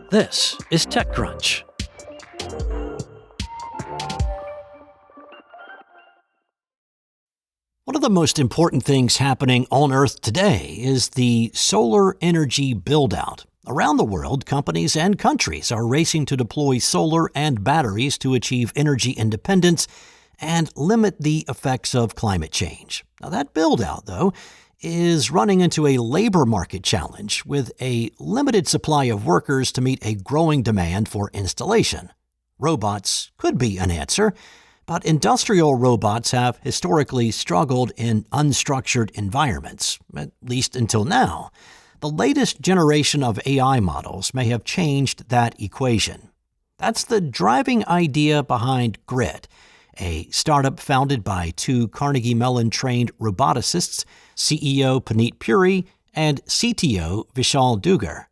This is TechCrunch. One of the most important things happening on Earth today is the solar energy build-out. Around the world, companies and countries are racing to deploy solar and batteries to achieve energy independence and limit the effects of climate change. Now, that build-out, though, is running into a labor market challenge with a limited supply of workers to meet a growing demand for installation. Robots could be an answer, but industrial robots have historically struggled in unstructured environments, at least until now. The latest generation of AI models may have changed that equation. That's the driving idea behind Gritt, a startup founded by two Carnegie Mellon-trained roboticists, CEO Puneet Puri and CTO Vishal Dugar.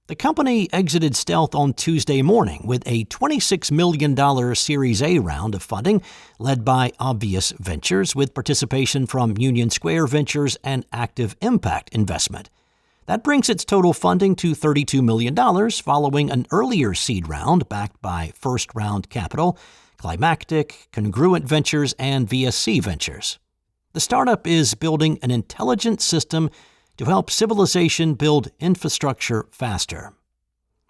The company exited stealth on Tuesday morning with a $26 million Series A round of funding led by Obvious Ventures with participation from Union Square Ventures and Active Impact Investment. That brings its total funding to $32 million following an earlier seed round backed by First Round Capital, Climactic, Congruent Ventures, and VSC Ventures. The startup is building an intelligent system to help civilization build infrastructure faster.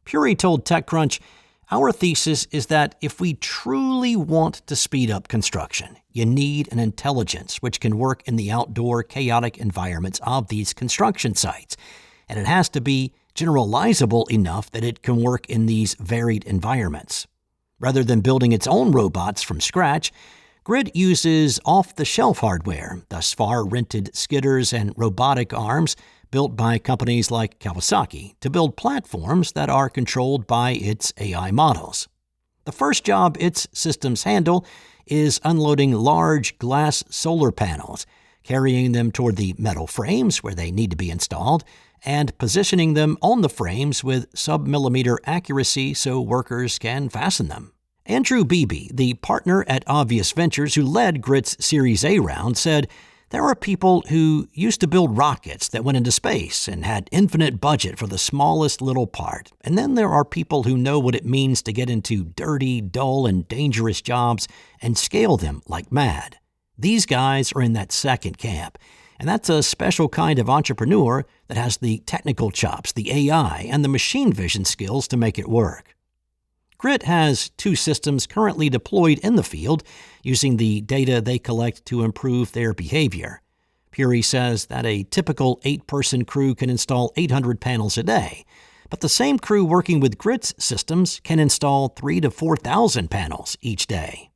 Puri told TechCrunch, "Our thesis is that if we truly want to speed up construction, you need an intelligence which can work in the outdoor, chaotic environments of these construction sites, and it has to be generalizable enough that it can work in these varied environments." Rather than building its own robots from scratch, Gritt uses off-the-shelf hardware, thus far rented skidders and robotic arms built by companies like Kawasaki to build platforms that are controlled by its AI models. The first job its systems handle is unloading large glass solar panels, carrying them toward the metal frames where they need to be installed, and positioning them on the frames with sub-millimeter accuracy so workers can fasten them. Andrew Beebe, the partner at Obvious Ventures who led Gritt's Series A round, said, "There are people who used to build rockets that went into space and had infinite budget for the smallest little part. And then there are people who know what it means to get into dirty, dull, and dangerous jobs and scale them like mad. These guys are in that second camp. And that's a special kind of entrepreneur that has the technical chops, the AI, and the machine vision skills to make it work." Gritt has two systems currently deployed in the field, using the data they collect to improve their behavior. Puri says that a typical 8-person crew can install 800 panels a day, but the same crew working with Gritt's systems can install 3,000 to 4,000 panels each day.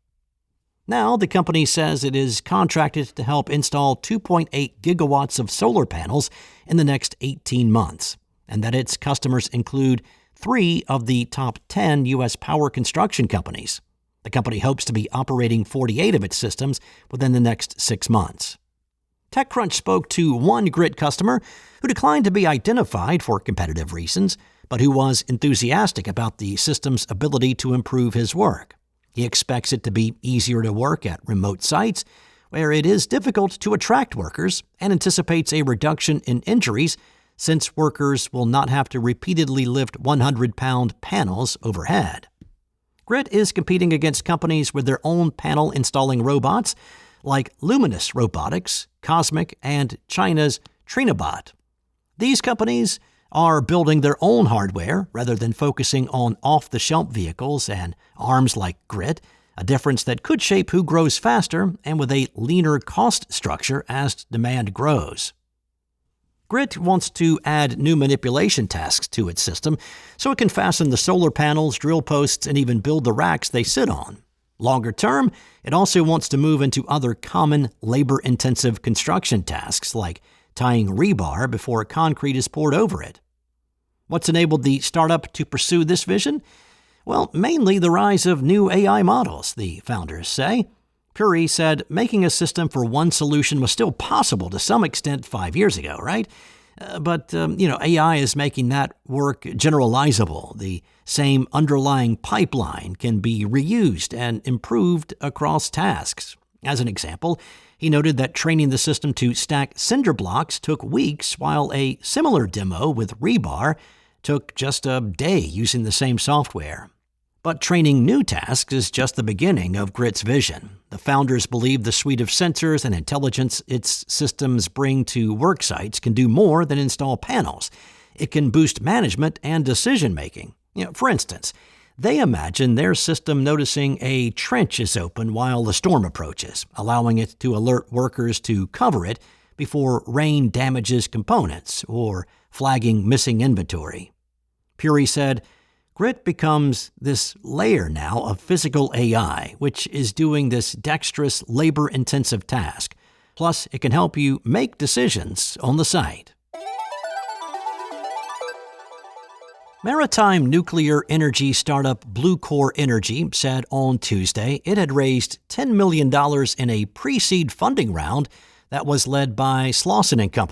Now, the company says it is contracted to help install 2.8 gigawatts of solar panels in the next 18 months, and that its customers include 3 of the top 10 U.S. power construction companies. The company hopes to be operating 48 of its systems within the next 6 months. TechCrunch spoke to one Gritt customer who declined to be identified for competitive reasons, but who was enthusiastic about the system's ability to improve his work. He expects it to be easier to work at remote sites, where it is difficult to attract workers, and anticipates a reduction in injuries since workers will not have to repeatedly lift 100-pound panels overhead. Gritt is competing against companies with their own panel-installing robots like Luminous Robotics, Cosmic, and China's Trinabot. These companies are building their own hardware rather than focusing on off-the-shelf vehicles and arms like Gritt, a difference that could shape who grows faster and with a leaner cost structure as demand grows. Gritt wants to add new manipulation tasks to its system so it can fasten the solar panels, drill posts, and even build the racks they sit on. Longer term, it also wants to move into other common labor-intensive construction tasks like tying rebar before concrete is poured over it. What's enabled the startup to pursue this vision? Well, mainly the rise of new AI models, the founders say. Puri said making a system for one solution was still possible to some extent 5 years ago, right? But AI is making that work generalizable. The same underlying pipeline can be reused and improved across tasks. As an example, he noted that training the system to stack cinder blocks took weeks, while a similar demo with rebar took just a day using the same software. But training new tasks is just the beginning of Gritt's vision. The founders believe the suite of sensors and intelligence its systems bring to work sites can do more than install panels. It can boost management and decision-making. For instance, they imagine their system noticing a trench is open while the storm approaches, allowing it to alert workers to cover it before rain damages components or flagging missing inventory. Puri said, Gritt becomes this layer now of physical AI, which is doing this dexterous, labor-intensive task. Plus, it can help you make decisions on the site. Maritime nuclear energy startup Bluecore Energy said on Tuesday it had raised $10 million in a pre-seed funding round that was led by Slauson Co.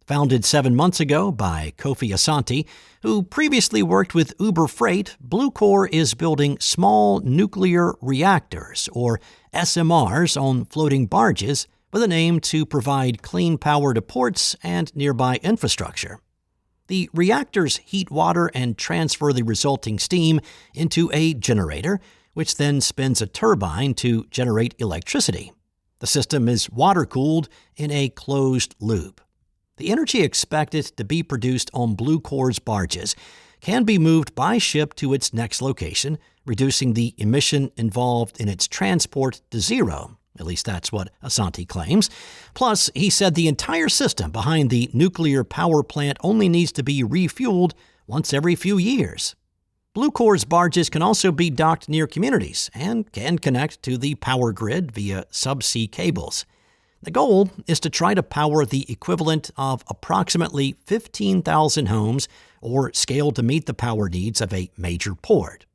Founded 7 months ago by Kofi Asante, who previously worked with Uber Freight, Bluecore is building small nuclear reactors, or SMRs, on floating barges with an aim to provide clean power to ports and nearby infrastructure. The reactors heat water and transfer the resulting steam into a generator, which then spins a turbine to generate electricity. The system is water-cooled in a closed loop. The energy expected to be produced on Bluecore's barges can be moved by ship to its next location, reducing the emission involved in its transport to zero. At least that's what Asante claims. Plus, he said the entire system behind the nuclear power plant only needs to be refueled once every few years. Bluecore's barges can also be docked near communities and can connect to the power grid via subsea cables. The goal is to try to power the equivalent of approximately 15,000 homes or scale to meet the power needs of a major port.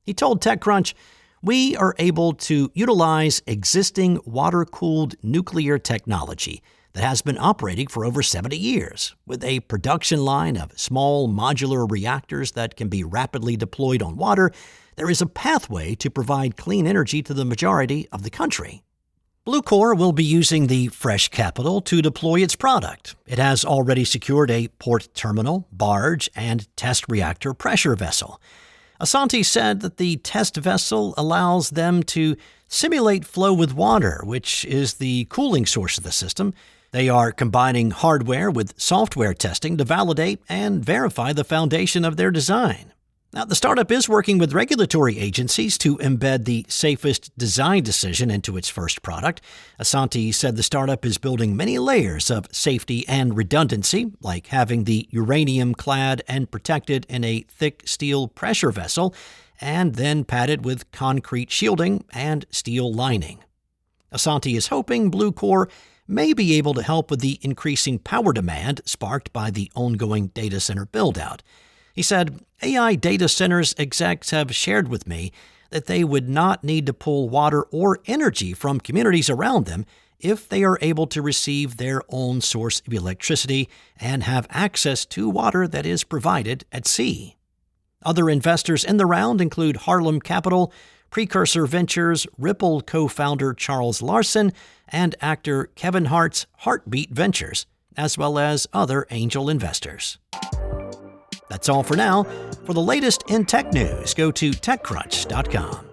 He told TechCrunch, "We are able to utilize existing water-cooled nuclear technology that has been operating for over 70 years, with a production line of small modular reactors that can be rapidly deployed on water. There is a pathway to provide clean energy to the majority of the country." Bluecore will be using the fresh capital to deploy its product. It has already secured a port terminal, barge, and test reactor pressure vessel. Asante said that the test vessel allows them to simulate flow with water, which is the cooling source of the system. They are combining hardware with software testing to validate and verify the foundation of their design. Now, the startup is working with regulatory agencies to embed the safest design decision into its first product. Asante said the startup is building many layers of safety and redundancy, like having the uranium clad and protected in a thick steel pressure vessel, and then padded with concrete shielding and steel lining. Asante is hoping Bluecore may be able to help with the increasing power demand sparked by the ongoing data center build-out. He said, AI data centers execs have shared with me that they would not need to pull water or energy from communities around them if they are able to receive their own source of electricity and have access to water that is provided at sea. Other investors in the round include Harlem Capital, Precursor Ventures, Ripple co-founder Charles Larson, and actor Kevin Hart's Heartbeat Ventures, as well as other angel investors. That's all for now. For the latest in tech news, go to TechCrunch.com.